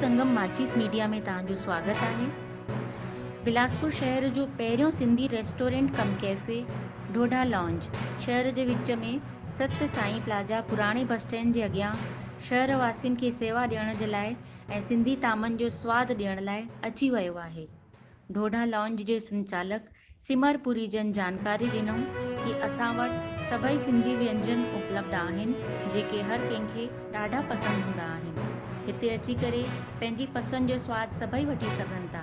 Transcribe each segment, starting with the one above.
संगम माचिस मीडिया में तव्हांजो स्वागत आहे। बिलासपुर शहर जो पहिरियों सिंधी रेस्टोरेंट कम कैफ़े ढोढा लॉन्ज शहर जे विच में सत साईं प्लाजा पुराणे बस स्टैंड जे अॻियां शहर वासियुनि खे सेवा ॾियण जे लाइ ऐं सिंधी तामनि जो स्वादु ॾियण लाइ अची वियो आहे। ढोढा लॉन्ज जे संचालक सिमरपुरी जन जानकारी ॾिनऊं कि असां वटि सभई सिंधी व्यंजन उपलब्ध आहिनि जेके हर कंहिंखे ॾाढा पसंदि हूंदा आहिनि। हिते अची करे पंहिंजी पसंदि जो स्वादु सभई वठी सघनि था।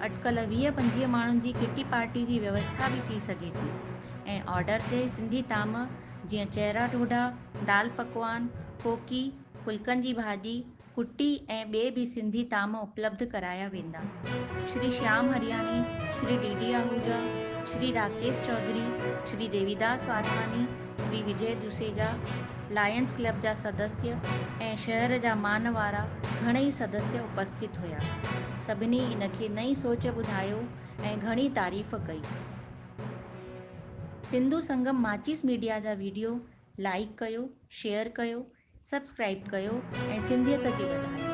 अॼुकल्ह 20-25 माण्हुनि जी किटी पार्टी जी व्यवस्था बि थी सघे थी ऐं ऑर्डर ते सिंधी ताम जीअं चहिरा ढोढा, दाल पकवान, कोकी, फुल्कनि जी भाॼी, कुटी ऐं ॿिए बि सिंधी ताम उपलब्ध कराया वेंदा। Shri Shyam Hariyani, Shri DD Ahuja, Shri Rakesh Chaudhary, Shri Devidas Wadhwani, Shri Vijay Duseja, Lions Club जा सदस्य ऐं शहर जा मान वारा घणेई सदस्य उपस्थित हुया। सभिनी इनखे नई सोच ॿुधायो ऐं घणी तारीफ़ कई। सिंधु संगम माचिस मीडिया जा वीडियो लाइक कयो, शेयर कयो, सब्सक्राइब कयो ऐं सिंधियत खे वधायो।